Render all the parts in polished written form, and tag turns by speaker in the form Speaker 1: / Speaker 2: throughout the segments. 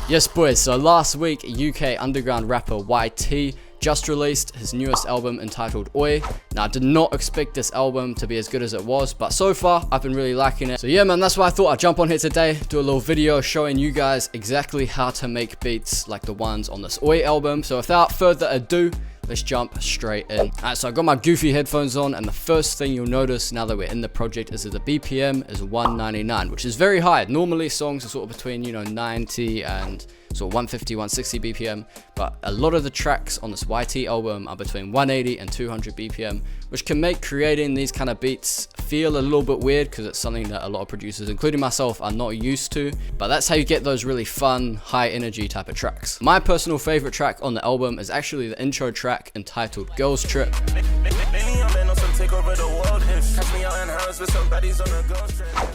Speaker 1: Yes boys, so last week UK underground rapper YT just released his newest album entitled Oi. Now I did not expect this album to be as good as it was, but so far I've been really liking it. So yeah man, that's why I thought I'd jump on here today, do a little video showing you guys exactly how to make beats like the ones on this Oi album. So without further ado, let's jump straight in. Alright, so I got my goofy headphones on, and the first thing you'll notice now that we're in the project is that the BPM is 199, which is very high. Normally songs are sort of between, 90 and sort of 150, 160 BPM, but a lot of the tracks on this YT album are between 180 and 200 BPM, which can make creating these kind of beats feel a little bit weird because it's something that a lot of producers, including myself, are not used to. But that's how you get those really fun, high energy type of tracks. My personal favorite track on the album is actually the intro track entitled Girls Trip.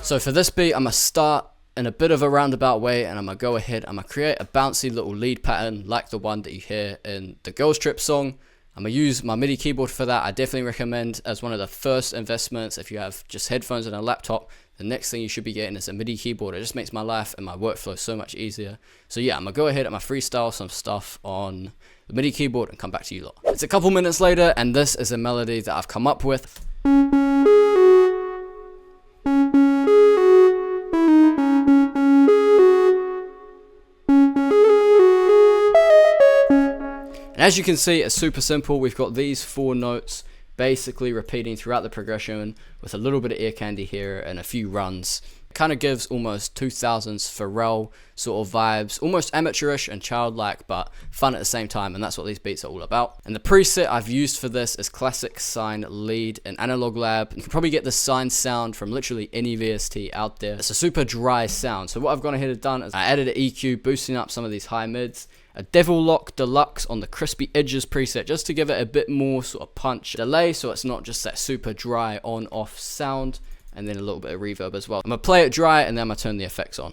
Speaker 1: So for this beat, I'm gonna start in a bit of a roundabout way, and I'm gonna go ahead, I'm gonna create a bouncy little lead pattern like the one that you hear in the Girls Trip song. I'm gonna use my MIDI keyboard for that. I definitely recommend, as one of the first investments, if you have just headphones and a laptop, the next thing you should be getting is a MIDI keyboard. It just makes my life and my workflow so much easier. So yeah, I'm gonna go ahead and freestyle some stuff on the MIDI keyboard and come back to you lot. It's a couple minutes later, and this is a melody that I've come up with. And as you can see, it's super simple. We've got these 4 notes basically repeating throughout the progression with a little bit of ear candy here and a few runs. It kind of gives almost 2000s Pharrell sort of vibes, almost amateurish and childlike, but fun at the same time, and that's what these beats are all about. And the preset I've used for this is classic sine lead in Analog Lab. You can probably get the sine sound from literally any VST out there. It's a super dry sound. So what I've gone ahead and done is I added an EQ, boosting up some of these high mids, a Devil Lock Deluxe on the Crispy Edges preset just to give it a bit more sort of punch delay, so it's not just that super dry on off sound, and then a little bit of reverb as well. I'm gonna play it dry and then I'm gonna turn the effects on.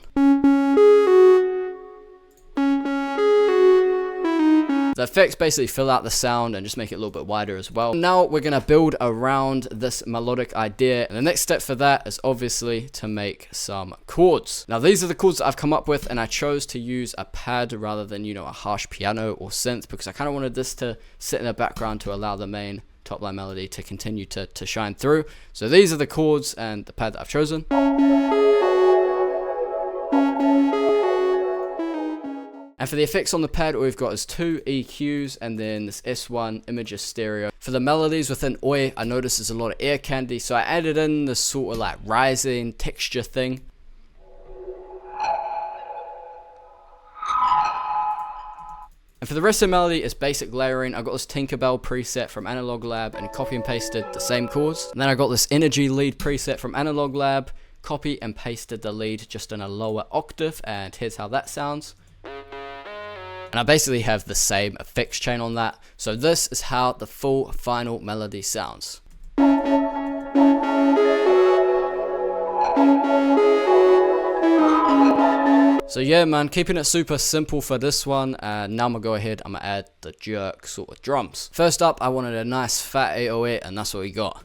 Speaker 1: The effects basically fill out the sound and just make it a little bit wider as well. Now we're gonna build around this melodic idea, and the next step for that is obviously to make some chords. Now these are the chords that I've come up with, and I chose to use a pad rather than a harsh piano or synth, because I kind of wanted this to sit in the background to allow the main top line melody to continue to shine through. So these are the chords and the pad that I've chosen. And for the effects on the pad, all we've got is 2 EQs and then this S1 Imager stereo. For the melodies within Oi, I noticed there's a lot of ear candy, so I added in this sort of like rising texture thing. And for the rest of the melody, it's basic layering. I got this Tinkerbell preset from Analog Lab and copy and pasted the same chords. And then I got this Energy lead preset from Analog Lab, copy and pasted the lead just in a lower octave, and here's how that sounds. And I basically have the same effects chain on that. So this is how the full final melody sounds. So yeah man, keeping it super simple for this one. And now I'm gonna go ahead, I'm gonna add the jerk sort of drums. First up, I wanted a nice fat 808, and that's what we got.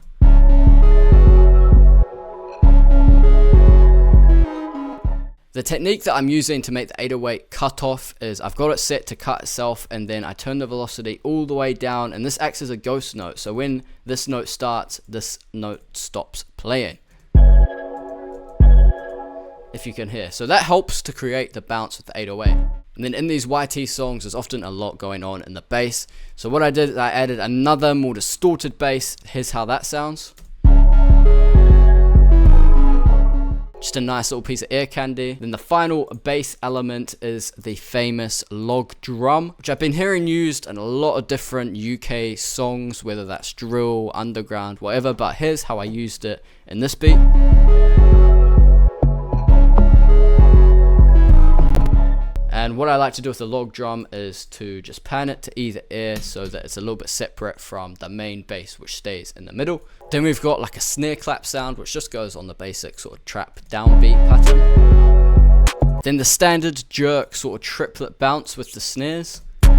Speaker 1: The technique that I'm using to make the 808 cut off is I've got it set to cut itself, and then I turn the velocity all the way down, and this acts as a ghost note. So when this note starts, this note stops playing, if you can hear. So that helps to create the bounce with the 808. And then in these YT songs, there's often a lot going on in the bass. So what I did is I added another more distorted bass. Here's how that sounds. Just a nice little piece of ear candy. Then the final bass element is the famous log drum, which I've been hearing used in a lot of different UK songs, whether that's drill, underground, whatever, but here's how I used it in this beat. And what I like to do with the log drum is to just pan it to either ear so that it's a little bit separate from the main bass, which stays in the middle. Then we've got like a snare clap sound, which just goes on the basic sort of trap downbeat pattern. Then the standard jerk sort of triplet bounce with the snares. And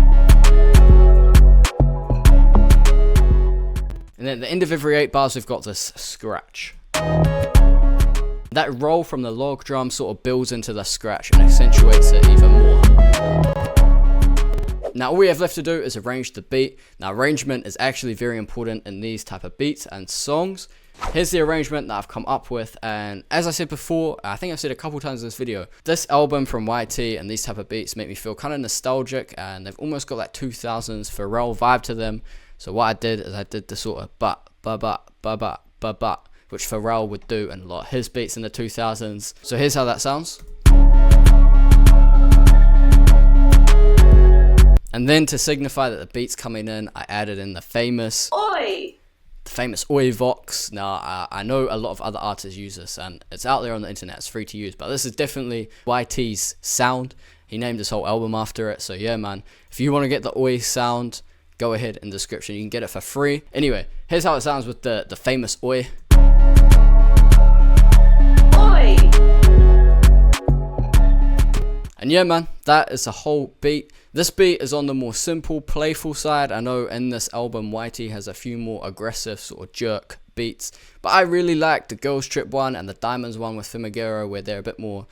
Speaker 1: then at the end of every 8 bars, we've got this scratch. That roll from the log drum sort of builds into the scratch and accentuates it even more. Now all we have left to do is arrange the beat. Now arrangement is actually very important in these type of beats and songs. Here's the arrangement that I've come up with, and as I said before, I think I've said a couple times in this video, this album from YT and these type of beats make me feel kind of nostalgic, and they've almost got that 2000s Pharrell vibe to them. So what I did is I did the sort of but, which Pharrell would do in a lot of his beats in the 2000s. So here's how that sounds. And then to signify that the beat's coming in, I added in the famous Oi! The famous Oi Vox. Now, I know a lot of other artists use this, and it's out there on the internet, it's free to use, but this is definitely YT's sound. He named his whole album after it, so yeah, man. If you want to get the Oi sound, go ahead in the description, you can get it for free. Anyway, here's how it sounds with the famous Oi. Oi! And yeah, man, that is the whole beat. This beat is on the more simple, playful side. I know in this album, YT has a few more aggressive sort of jerk beats, but I really like the Girls Trip one and the Diamonds one with Fimiguerrero, where they're a bit more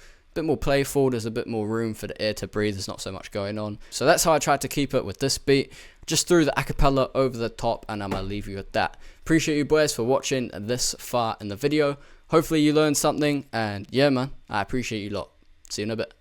Speaker 1: playful. There's a bit more room for the air to breathe. There's not so much going on. So that's how I tried to keep it with this beat. Just threw the acapella over the top, and I'm gonna leave you with that. Appreciate you boys for watching this far in the video. Hopefully you learned something, and yeah, man, I appreciate you lot. See you in a bit.